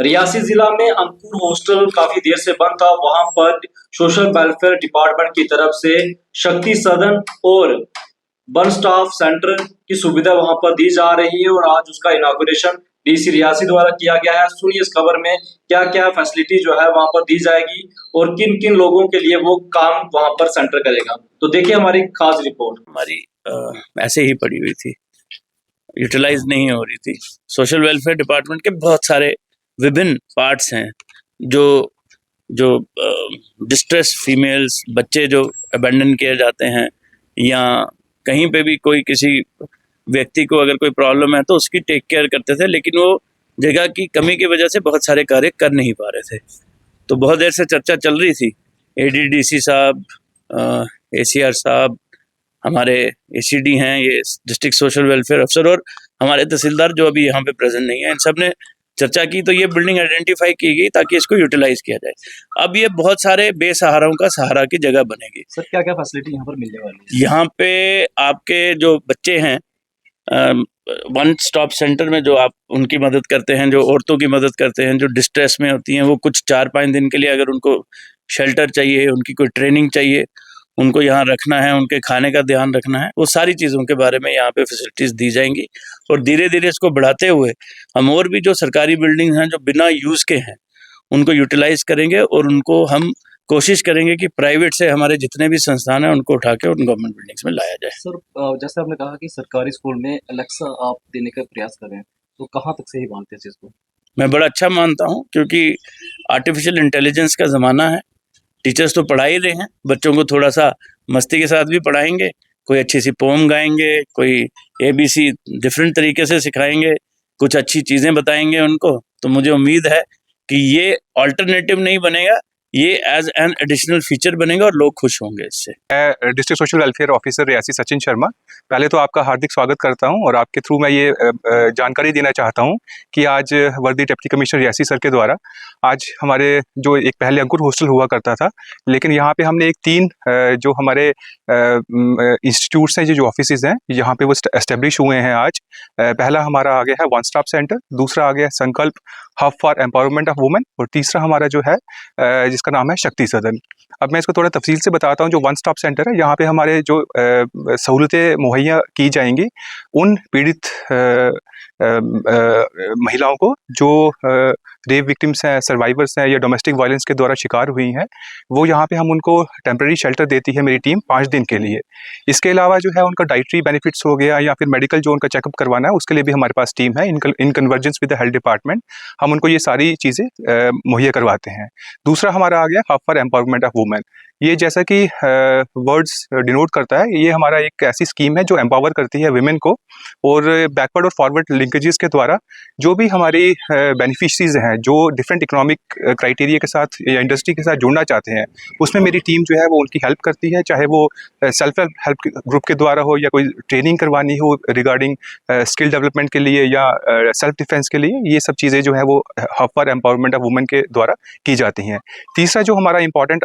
रियासी जिला में अंकुर हॉस्टल काफी देर से बंद था। वहां पर सोशल वेलफेयर डिपार्टमेंट की तरफ से शक्ति सदन और वन स्टॉप सेंटर की सुविधा वहां पर दी जा रही है और आज उसका इनॉग्रेशन डीसी रियासी द्वारा किया गया है। सुनिए इस खबर में क्या क्या फैसिलिटी जो है वहां पर दी जाएगी और किन किन लोगों के लिए वो काम वहां पर सेंटर करेगा। तो देखिए हमारी खास रिपोर्ट। हमारी ऐसे ही पड़ी हुई थी, यूटिलाइज नहीं हो रही थी। सोशल वेलफेयर डिपार्टमेंट के बहुत सारे विभिन्न पार्ट्स हैं जो जो डिस्ट्रेस फीमेल्स, बच्चे जो अबेंडन किए जाते हैं या कहीं पे भी कोई किसी व्यक्ति को अगर कोई प्रॉब्लम है तो उसकी टेक केयर करते थे, लेकिन वो जगह की कमी की वजह से बहुत सारे कार्य कर नहीं पा रहे थे। तो बहुत देर से चर्चा चल रही थी। एडीडीसी साहब, एसीआर साहब, हमारे एसीडी हैं, ये डिस्ट्रिक्ट सोशल वेलफेयर अफसर, और हमारे तहसीलदार जो अभी यहाँ पे प्रेजेंट नहीं है, इन सब ने चर्चा की। तो ये बिल्डिंग आइडेंटिफाई की गई ताकि इसको यूटिलाइज किया जाए। अब ये बहुत सारे बेसहाराओं का सहारा की जगह बनेगी। सर क्या क्या फैसिलिटी यहाँ पर मिलने वाली है? यहाँ पे आपके जो बच्चे हैं, वन स्टॉप सेंटर में जो आप उनकी मदद करते हैं, जो औरतों की मदद करते हैं, जो डिस्ट्रेस में होती हैं, वो कुछ 4-5 दिन के लिए अगर उनको शेल्टर चाहिए, उनकी कोई ट्रेनिंग चाहिए, उनको यहाँ रखना है, उनके खाने का ध्यान रखना है, वो सारी चीज़ों के बारे में यहाँ पे फैसिलिटीज़ दी जाएंगी। और धीरे धीरे इसको बढ़ाते हुए हम और भी जो सरकारी बिल्डिंग हैं जो बिना यूज़ के हैं उनको यूटिलाइज करेंगे और उनको हम कोशिश करेंगे कि प्राइवेट से हमारे जितने भी संस्थान हैं उनको उठा के उन गवर्नमेंट बिल्डिंग्स में लाया जाए। सर जैसे आपने कहा कि सरकारी स्कूल में अलेक्सा आप देने का प्रयास कर रहे हैं, तो कहाँ तक सही मानते हैं इस चीज़ को? मैं बड़ा अच्छा मानता हूँ, क्योंकि आर्टिफिशियल इंटेलिजेंस का ज़माना है। टीचर्स तो पढ़ा ही रहे हैं, बच्चों को थोड़ा सा मस्ती के साथ भी पढ़ाएंगे, कोई अच्छी सी पोम गाएंगे, कोई ABC डिफरेंट तरीके से सिखाएंगे, कुछ अच्छी चीज़ें बताएंगे उनको। तो मुझे उम्मीद है कि ये ऑल्टरनेटिव नहीं बनेगा, ये एज एन एडिशनल फीचर बनेगा और लोग खुश होंगे इससे। मैं district social welfare officer Reasi Sachin Sharma पहले तो आपका हार्दिक स्वागत करता हूं और आपके थ्रू मैं ये जानकारी देना चाहता हूं कि आज वर्दी डिप्टी कमिश्नर रियासी सर के द्वारा आज हमारे जो एक पहले अंकुर हॉस्टल हुआ करता था, लेकिन यहाँ पे हमने एक 3 जो हमारे इंस्टीट्यूट्स हैं, जो ऑफिसेज हैं, यहाँ पे वो एस्टेब्लिश हुए हैं आज। पहला हमारा आ गया है वन स्टॉप सेंटर, दूसरा आ गया है संकल्प hub for empowerment of women, और तीसरा हमारा जो है जिसका नाम है शक्ति सदन। अब मैं इसको थोड़ा तफसील से बताता हूँ। जो वन स्टॉप सेंटर है, यहाँ पे हमारे जो सहूलतें मुहैया की जाएंगी उन पीड़ित महिलाओं को जो रेप विक्टिम्स हैं, सर्वाइवर्स हैं या डोमेस्टिक वायलेंस के द्वारा शिकार हुई हैं, वो यहाँ पे हम उनको टेम्प्रेरी शेल्टर देती है मेरी टीम 5 दिन के लिए। इसके अलावा जो है उनका डाइटरी बेनिफिट्स हो गया या फिर मेडिकल जो उनका चेकअप करवाना है, उसके लिए भी हमारे पास टीम है। In convergence with the health department हम उनको ये सारी चीज़ें मुहैया करवाते हैं। दूसरा हमारा आ गया hub for empowerment of women. ये जैसा कि वर्ड्स डिनोट करता है, ये हमारा एक ऐसी स्कीम है जो एम्पावर करती है विमेन को, और बैकवर्ड और फॉरवर्ड लिंकेजेस के द्वारा जो भी हमारी बेनिफिशरीज हैं जो डिफरेंट इकोनॉमिक क्राइटेरिया के साथ या इंडस्ट्री के साथ जुड़ना चाहते हैं, उसमें मेरी टीम जो है वो उनकी हेल्प करती है, चाहे वो सेल्फ हेल्प ग्रुप के द्वारा हो या कोई ट्रेनिंग करवानी हो रिगार्डिंग स्किल डेवलपमेंट के लिए या सेल्फ डिफेंस के लिए। ये सब चीज़ें जो है वो hub for empowerment of women के द्वारा की जाती हैं। तीसरा जो हमारा इंपॉर्टेंट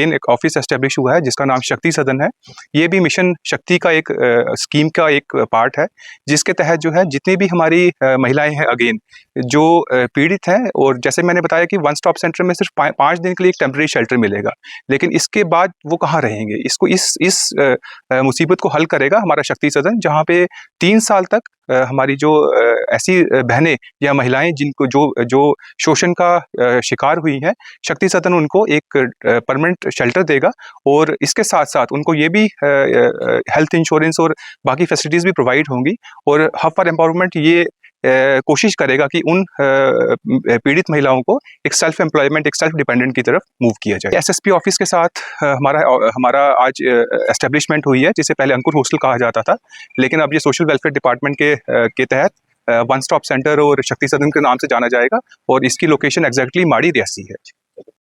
एक ऑफिस एस्टेब्लिश हुआ है जिसका नाम शक्ति सदन है। ये भी मिशन शक्ति का एक स्कीम का एक पार्ट है, जिसके तहत जो है जितनी भी हमारी महिलाएं हैं अगेन जो पीड़ित हैं, और जैसे मैंने बताया कि वन स्टॉप सेंटर में सिर्फ 5 दिन के लिए एक टेम्प्रेरी शेल्टर मिलेगा, लेकिन इसके बाद वो कहाँ रहेंगे, इसको इस मुसीबत को हल करेगा हमारा शक्ति सदन, जहाँ पे 3 साल तक हमारी जो ऐसी बहनें या महिलाएं जिनको जो शोषण का शिकार हुई हैं, शक्ति सदन उनको एक परमानेंट शेल्टर देगा और इसके साथ साथ उनको ये भी हेल्थ इंश्योरेंस और बाकी फैसिलिटीज़ भी प्रोवाइड होंगी। और हब फॉर एम्पावरमेंट ये कोशिश करेगा कि उन पीड़ित महिलाओं को एक सेल्फ एम्प्लॉयमेंट, एक सेल्फ डिपेंडेंट की तरफ मूव किया जाए। SSP ऑफिस के साथ हमारा आज एस्टेब्लिशमेंट हुई है, जिसे पहले अंकुर हॉस्टल कहा जाता था, लेकिन अब ये सोशल वेलफेयर डिपार्टमेंट के तहत वन स्टॉप सेंटर और शक्ति सदन के नाम से जाना जाएगा, और इसकी लोकेशन एग्जैक्टली माड़ी रियासी है।